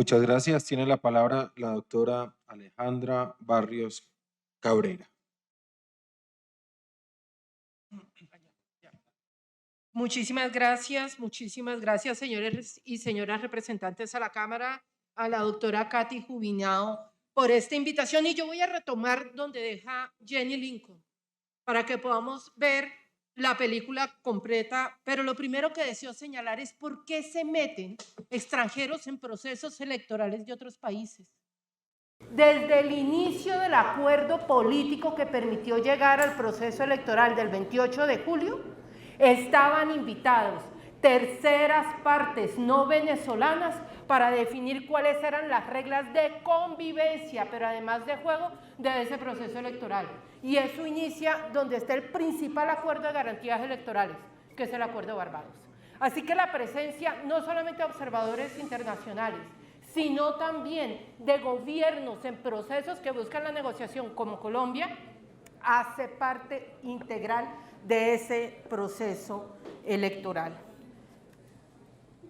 Muchas gracias. Tiene la palabra la doctora Alejandra Barrios Cabrera. Muchísimas gracias, señores y señoras representantes a la Cámara, a la doctora Katy Jubinao por esta invitación. Y yo voy a retomar donde deja Jenny Lincoln para que podamos ver la película completa. Pero lo primero que deseo señalar es por qué se meten extranjeros en procesos electorales de otros países. Desde el inicio del acuerdo político que permitió llegar al proceso electoral del 28 de julio, estaban invitados terceras partes no venezolanas para definir cuáles eran las reglas de convivencia, pero además de juego, de ese proceso electoral. Y eso inicia donde está el principal acuerdo de garantías electorales, que es el Acuerdo de Barbados. Así que la presencia no solamente de observadores internacionales, sino también de gobiernos en procesos que buscan la negociación como Colombia, hace parte integral de ese proceso electoral.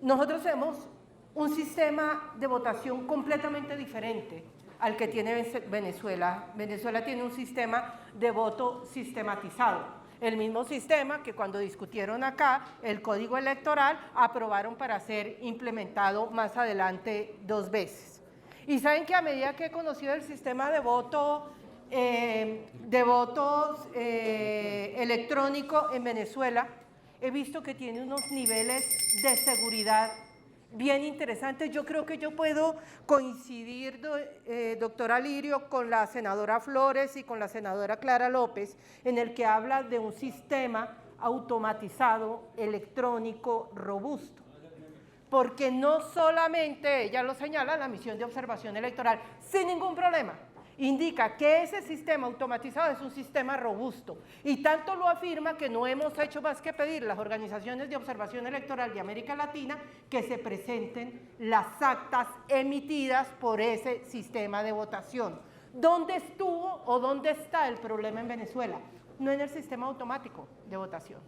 Nosotros tenemos un sistema de votación completamente diferente al que tiene Venezuela. Venezuela tiene un sistema de voto sistematizado. El mismo sistema que cuando discutieron acá el Código Electoral aprobaron para ser implementado más adelante 2 veces. Y saben que a medida que he conocido el sistema de voto electrónico en Venezuela, he visto que tiene unos niveles de seguridad bien interesantes. Yo creo que yo puedo coincidir, doctora Lirio, con la senadora Flores y con la senadora Clara López, en el que habla de un sistema automatizado, electrónico, robusto. Porque no solamente, ella lo señala, la misión de observación electoral, sin ningún problema, indica que ese sistema automatizado es un sistema robusto, y tanto lo afirma que no hemos hecho más que pedir las organizaciones de observación electoral de América Latina que se presenten las actas emitidas por ese sistema de votación. ¿Dónde estuvo o dónde está el problema en Venezuela? No en el sistema automático de votación,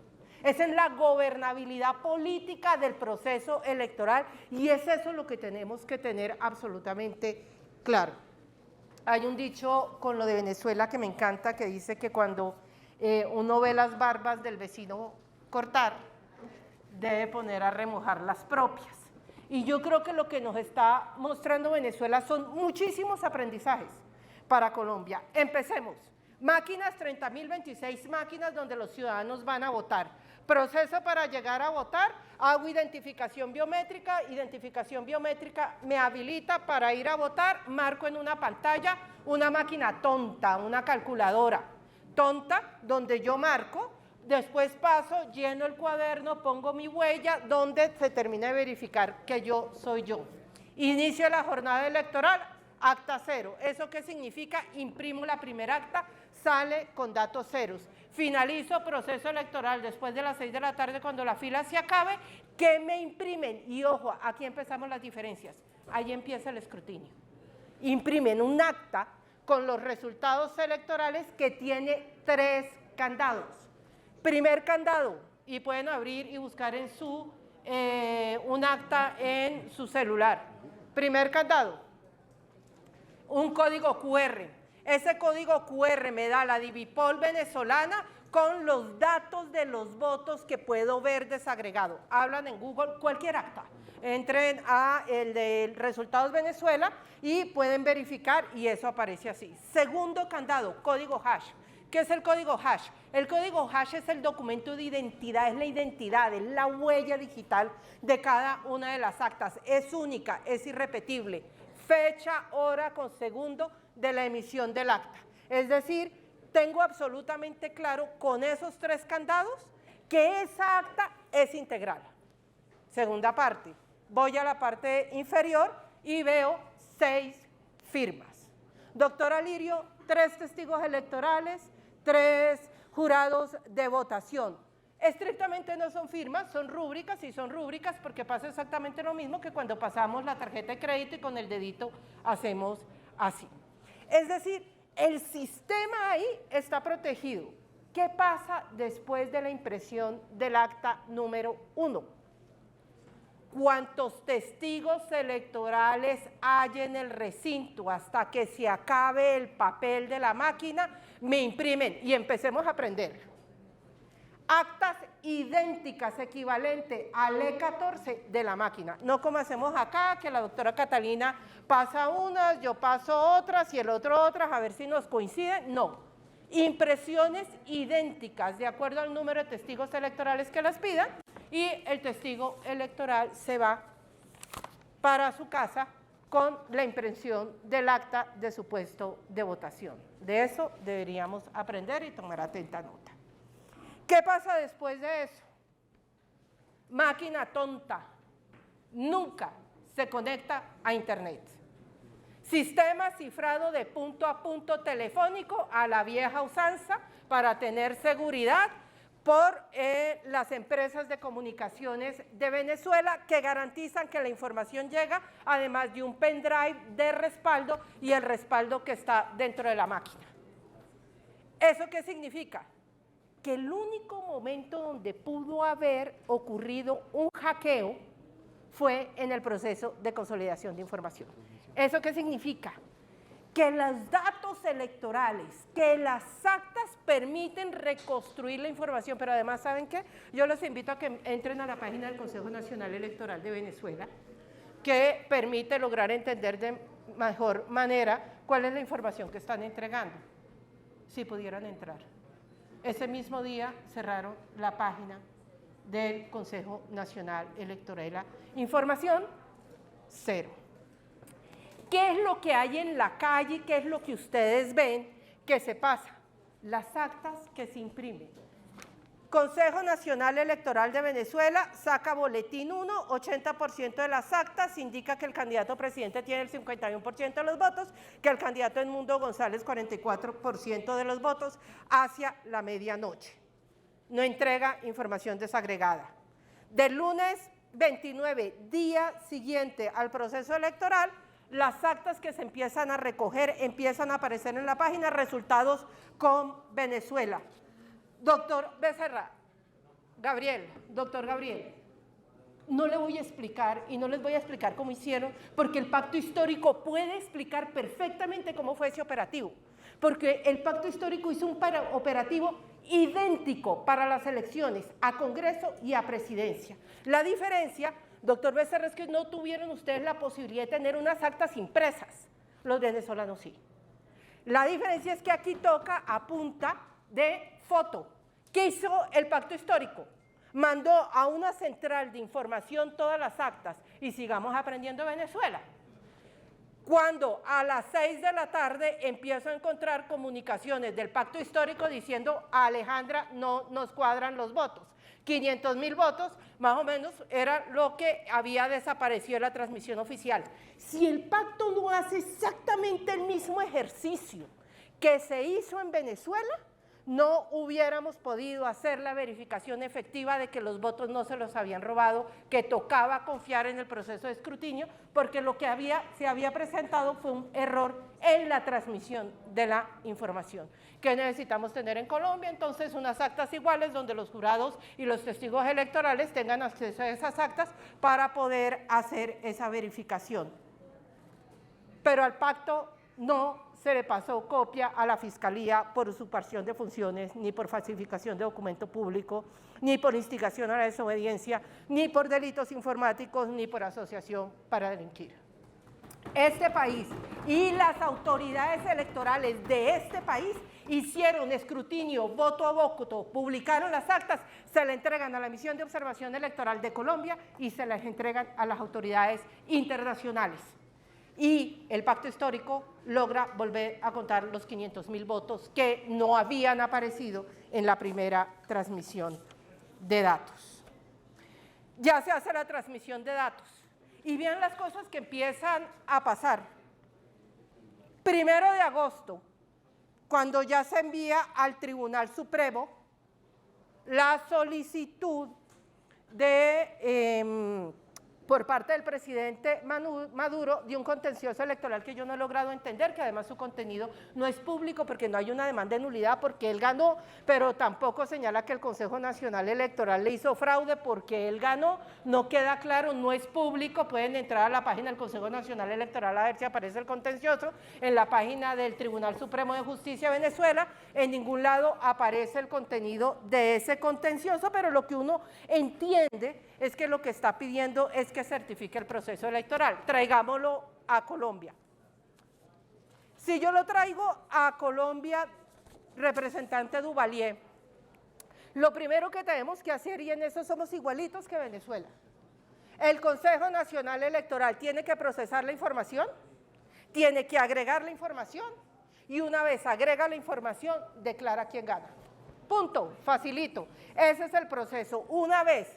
es en la gobernabilidad política del proceso electoral, y es eso lo que tenemos que tener absolutamente claro. Hay un dicho con lo de Venezuela que me encanta, que dice que cuando uno ve las barbas del vecino cortar, debe poner a remojar las propias. Y yo creo que lo que nos está mostrando Venezuela son muchísimos aprendizajes para Colombia. Empecemos. Máquinas, 30.026 máquinas donde los ciudadanos van a votar. Proceso para llegar a votar, hago identificación biométrica me habilita para ir a votar, marco en una pantalla una máquina tonta, una calculadora tonta, donde yo marco, después paso, lleno el cuaderno, pongo mi huella, donde se termina de verificar que yo soy yo. Inicio la jornada electoral, acta 0. ¿Eso qué significa? Imprimo la primera acta, sale con datos ceros. Finalizo proceso electoral después de las 6 de la tarde, cuando la fila se acabe, ¿qué me imprimen? Y ojo, aquí empezamos las diferencias. Ahí empieza el escrutinio. Imprimen un acta con los resultados electorales que tiene 3 candados. Primer candado, y pueden abrir y buscar en su, un acta en su celular. Primer candado, un código QR. Ese código QR me da la Divipol venezolana con los datos de los votos que puedo ver desagregado. Hablan en Google, cualquier acta. Entren a el de Resultados Venezuela y pueden verificar, y eso aparece así. Segundo candado, código hash. ¿Qué es el código hash? El código hash es el documento de identidad, es la identidad, es la huella digital de cada una de las actas. Es única, es irrepetible. Fecha, hora con segundo de la emisión del acta. Es decir, tengo absolutamente claro con esos 3 candados que esa acta es integral. Segunda parte, voy a la parte inferior y veo 6 firmas. Doctora Lirio, 3 testigos electorales, 3 jurados de votación. Estrictamente no son firmas, son rúbricas, y son rúbricas porque pasa exactamente lo mismo que cuando pasamos la tarjeta de crédito y con el dedito hacemos así. Es decir, el sistema ahí está protegido. ¿Qué pasa después de la impresión del acta número 1? cuantos testigos electorales hay en el recinto hasta que se acabe el papel de la máquina, me imprimen y empecemos a aprender. Actas idénticas, equivalente al E14 de la máquina. No como hacemos acá, que la doctora Catalina pasa unas, yo paso otras y el otro otras, a ver si nos coinciden. No. Impresiones idénticas, de acuerdo al número de testigos electorales que las pidan, y el testigo electoral se va para su casa con la impresión del acta de su puesto de votación. De eso deberíamos aprender y tomar atenta nota. ¿Qué pasa después de eso? Máquina tonta, nunca se conecta a Internet. Sistema cifrado de punto a punto telefónico a la vieja usanza para tener seguridad por las empresas de comunicaciones de Venezuela que garantizan que la información llega, además de un pendrive de respaldo y el respaldo que está dentro de la máquina. ¿Eso qué significa? Que el único momento donde pudo haber ocurrido un hackeo fue en el proceso de consolidación de información. ¿Eso qué significa? Que los datos electorales, que las actas permiten reconstruir la información, pero además, ¿saben qué? Yo los invito a que entren a la página del Consejo Nacional Electoral de Venezuela, que permite lograr entender de mejor manera cuál es la información que están entregando, si pudieran entrar. Ese mismo día cerraron la página del Consejo Nacional Electoral. Información, cero. ¿Qué es lo que hay en la calle? ¿Qué es lo que ustedes ven que se pasa? Las actas que se imprimen. Consejo Nacional Electoral de Venezuela saca boletín 1, 80% de las actas, indica que el candidato presidente tiene el 51% de los votos, que el candidato Edmundo González 44% de los votos hacia la medianoche. No entrega información desagregada. Del lunes 29, día siguiente al proceso electoral, las actas que se empiezan a recoger empiezan a aparecer en la página, resultados con Venezuela. Doctor Becerra, doctor Gabriel, no le voy a explicar y no les voy a explicar cómo hicieron, porque el pacto histórico puede explicar perfectamente cómo fue ese operativo, porque el pacto histórico hizo un operativo idéntico para las elecciones a Congreso y a Presidencia. La diferencia, doctor Becerra, es que no tuvieron ustedes la posibilidad de tener unas actas impresas, los venezolanos sí. La diferencia es que aquí toca a punta de foto. ¿Qué hizo el pacto histórico? Mandó a una central de información todas las actas y sigamos aprendiendo Venezuela. Cuando a las 6 de la tarde empiezo a encontrar comunicaciones del pacto histórico diciendo a Alejandra no nos cuadran los votos. 500.000 votos, más o menos, era lo que había desaparecido en la transmisión oficial. Si el pacto no hace exactamente el mismo ejercicio que se hizo en Venezuela, no hubiéramos podido hacer la verificación efectiva de que los votos no se los habían robado, que tocaba confiar en el proceso de escrutinio, porque lo que se había presentado fue un error en la transmisión de la información. ¿Qué necesitamos tener en Colombia? Entonces, unas actas iguales donde los jurados y los testigos electorales tengan acceso a esas actas para poder hacer esa verificación. Pero al pacto no se le pasó copia a la Fiscalía por usurpación de funciones, ni por falsificación de documento público, ni por instigación a la desobediencia, ni por delitos informáticos, ni por asociación para delinquir. Este país y las autoridades electorales de este país hicieron escrutinio voto a voto, publicaron las actas, se le entregan a la Misión de Observación Electoral de Colombia y se las entregan a las autoridades internacionales. Y el pacto histórico logra volver a contar los 500.000 votos que no habían aparecido en la primera transmisión de datos. Ya se hace la transmisión de datos y vean las cosas que empiezan a pasar. 1 de agosto, cuando ya se envía al Tribunal Supremo la solicitud de por parte del presidente Maduro de un contencioso electoral que yo no he logrado entender, que además su contenido no es público porque no hay una demanda de nulidad porque él ganó, pero tampoco señala que el Consejo Nacional Electoral le hizo fraude porque él ganó, no queda claro, no es público, pueden entrar a la página del Consejo Nacional Electoral a ver si aparece el contencioso, en la página del Tribunal Supremo de Justicia de Venezuela, en ningún lado aparece el contenido de ese contencioso, pero lo que uno entiende es que lo que está pidiendo es que certifique el proceso electoral. Traigámoslo a Colombia. Si yo lo traigo a Colombia, representante Duvalier, lo primero que tenemos que hacer, y en eso somos igualitos que Venezuela, el Consejo Nacional Electoral tiene que procesar la información, tiene que agregar la información, y una vez agrega la información, declara quién gana. Punto, facilito. Ese es el proceso. Una vez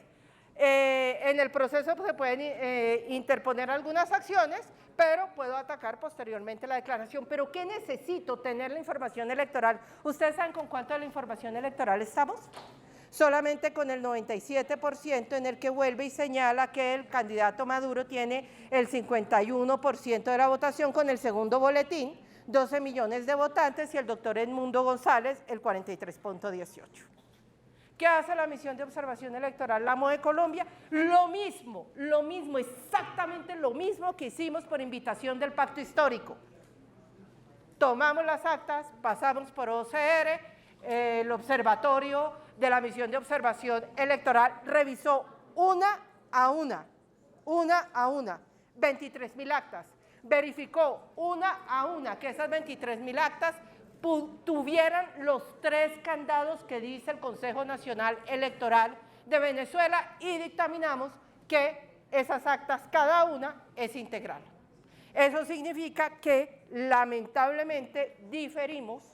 en el proceso se pueden interponer algunas acciones, pero puedo atacar posteriormente la declaración. ¿Pero qué necesito? Tener la información electoral. ¿Ustedes saben con cuánto de la información electoral estamos? Solamente con el 97%, en el que vuelve y señala que el candidato Maduro tiene el 51% de la votación con el segundo boletín, 12 millones de votantes, y el doctor Edmundo González el 43.18. ¿Qué hace la misión de observación electoral, la MOE Colombia? Lo mismo, exactamente lo mismo que hicimos por invitación del Pacto Histórico. Tomamos las actas, pasamos por OCR, el observatorio de la misión de observación electoral revisó una a una, 23.000 actas, verificó una a una que esas 23.000 actas tuvieran los 3 candados que dice el Consejo Nacional Electoral de Venezuela y dictaminamos que esas actas, cada una, es integral. Eso significa que lamentablemente diferimos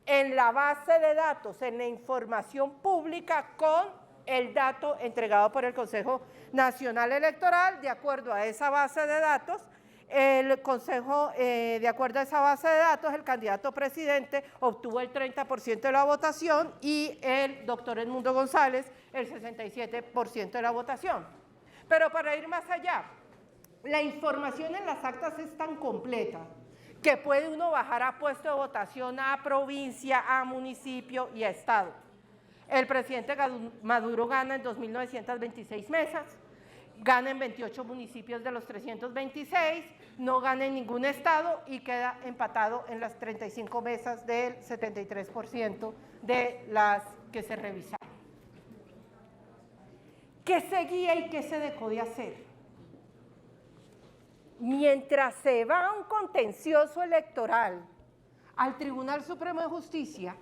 en la base de datos, en la información pública con el dato entregado por el Consejo Nacional Electoral. De acuerdo a esa base de datos, el Consejo, de acuerdo a esa base de datos, el candidato presidente obtuvo el 30% de la votación y el doctor Edmundo González el 67% de la votación. Pero para ir más allá, la información en las actas es tan completa que puede uno bajar a puesto de votación a provincia, a municipio y a estado. El presidente Maduro gana en 2.926 mesas, gana en 28 municipios de los 326, no gana en ningún estado y queda empatado en las 35 mesas del 73% de las que se revisaron. ¿Qué seguía y qué se dejó de hacer? Mientras se va un contencioso electoral al Tribunal Supremo de Justicia,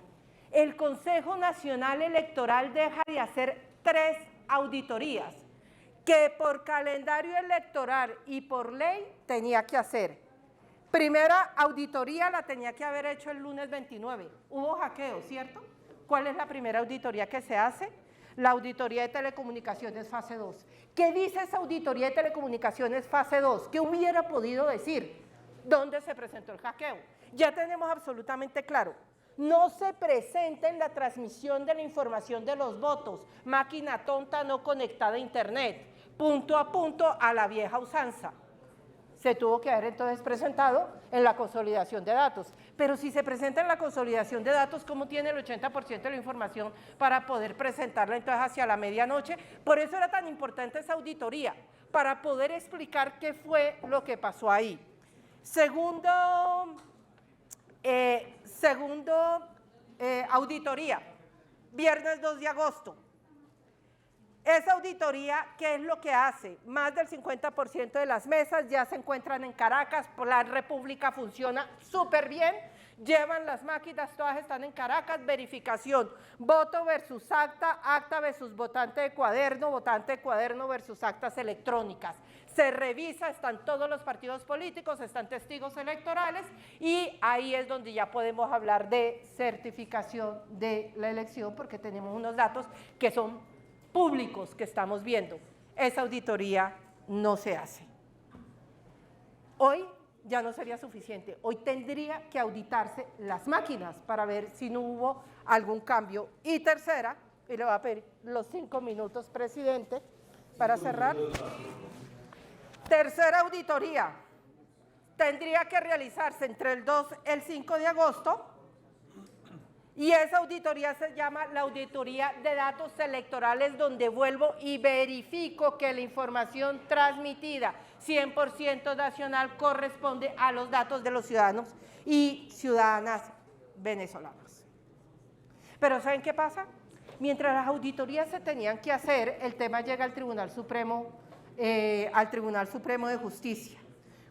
el Consejo Nacional Electoral deja de hacer 3 auditorías que por calendario electoral y por ley tenía que hacer. Primera auditoría la tenía que haber hecho el lunes 29. Hubo hackeo, ¿cierto? ¿Cuál es la primera auditoría que se hace? La auditoría de telecomunicaciones fase 2. ¿Qué dice esa auditoría de telecomunicaciones fase 2? ¿Qué hubiera podido decir? ¿Dónde se presentó el hackeo? Ya tenemos absolutamente claro. No se presenta en la transmisión de la información de los votos, máquina tonta no conectada a internet, punto a punto a la vieja usanza. Se tuvo que haber entonces presentado en la consolidación de datos. Pero si se presenta en la consolidación de datos, ¿cómo tiene el 80% de la información para poder presentarla entonces hacia la medianoche? Por eso era tan importante esa auditoría, para poder explicar qué fue lo que pasó ahí. Segundo auditoría, viernes 2 de agosto. Esa auditoría, ¿qué es lo que hace? Más del 50% de las mesas ya se encuentran en Caracas, la República funciona súper bien, llevan las máquinas, todas están en Caracas, verificación, voto versus acta, acta versus votante de cuaderno versus actas electrónicas. Se revisa, están todos los partidos políticos, están testigos electorales y ahí es donde ya podemos hablar de certificación de la elección porque tenemos unos datos que son públicos que estamos viendo. Esa auditoría no se hace. Hoy ya no sería suficiente, hoy tendría que auditarse las máquinas para ver si no hubo algún cambio. Y tercera, y le voy a pedir los 5 minutos, presidente, para cerrar. Tercera auditoría. Tendría que realizarse entre el 2 y el 5 de agosto. Y esa auditoría se llama la auditoría de datos electorales, donde vuelvo y verifico que la información transmitida 100% nacional corresponde a los datos de los ciudadanos y ciudadanas venezolanas. Pero ¿saben qué pasa? Mientras las auditorías se tenían que hacer, el tema llega al Tribunal Supremo de Justicia,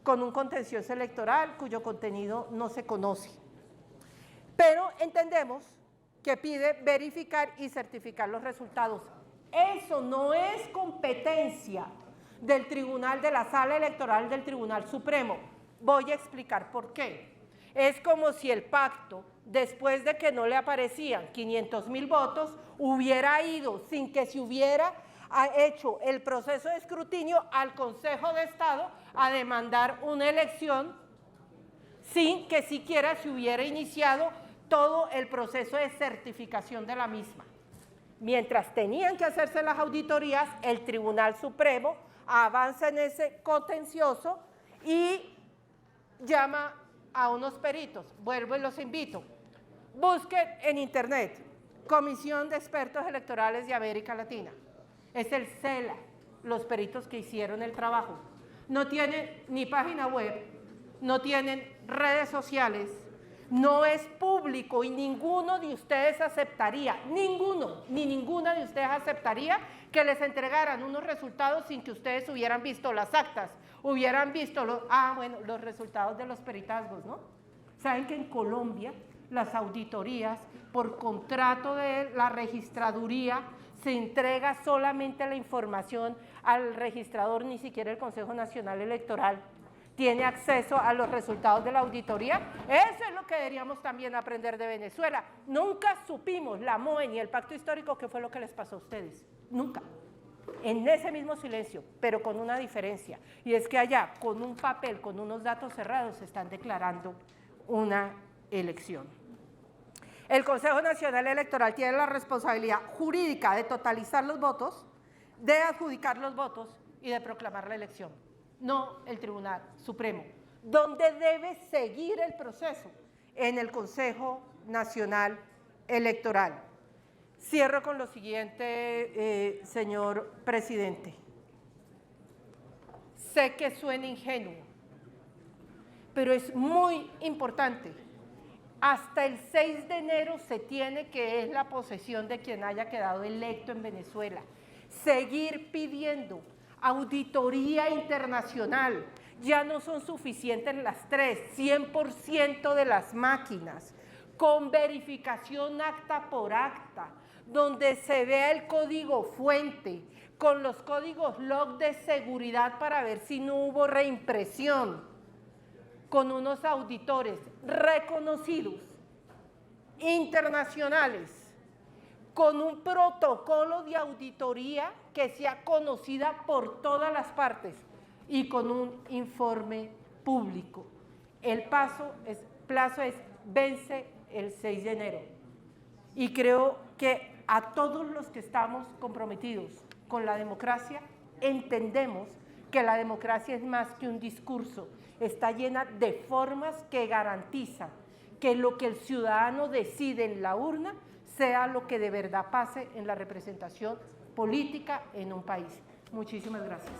con un contencioso electoral cuyo contenido no se conoce. Pero entendemos que pide verificar y certificar los resultados. Eso no es competencia del tribunal, de la sala electoral del Tribunal Supremo. Voy a explicar por qué. Es como si el pacto, después de que no le aparecían 500.000 votos, hubiera ido sin que se hubiera hecho el proceso de escrutinio al Consejo de Estado a demandar una elección sin que siquiera se hubiera iniciado todo el proceso de certificación de la misma. Mientras tenían que hacerse las auditorías, el Tribunal Supremo avanza en ese contencioso y llama a unos peritos. Vuelvo y los invito. Busquen en internet Comisión de Expertos Electorales de América Latina. Es el CELA, los peritos que hicieron el trabajo. No tienen ni página web, no tienen redes sociales, no es público y ninguno de ustedes aceptaría, ninguno, ni ninguna de ustedes aceptaría que les entregaran unos resultados sin que ustedes hubieran visto las actas, hubieran visto los resultados de los peritazgos, ¿no? Saben que en Colombia las auditorías por contrato de la registraduría se entrega solamente la información al registrador, ni siquiera el Consejo Nacional Electoral tiene acceso a los resultados de la auditoría. Eso es lo que deberíamos también aprender de Venezuela. Nunca supimos, la MOE ni el Pacto Histórico, qué fue lo que les pasó a ustedes. Nunca. En ese mismo silencio, pero con una diferencia. Y es que allá, con un papel, con unos datos cerrados, se están declarando una elección. El Consejo Nacional Electoral tiene la responsabilidad jurídica de totalizar los votos, de adjudicar los votos y de proclamar la elección. No el Tribunal Supremo, donde debe seguir el proceso en el Consejo Nacional Electoral. Cierro con lo siguiente, señor presidente. Sé que suena ingenuo, pero es muy importante. Hasta el 6 de enero se tiene, que es la posesión de quien haya quedado electo en Venezuela, seguir pidiendo auditoría internacional. Ya no son suficientes las 3, 100% de las máquinas, con verificación acta por acta, donde se vea el código fuente, con los códigos log de seguridad para ver si no hubo reimpresión, con unos auditores reconocidos, internacionales, con un protocolo de auditoría que sea conocida por todas las partes y con un informe público. El plazo vence el 6 de enero. Y creo que a todos los que estamos comprometidos con la democracia, entendemos que la democracia es más que un discurso, está llena de formas que garantizan que lo que el ciudadano decide en la urna sea lo que de verdad pase en la representación política en un país. Muchísimas gracias.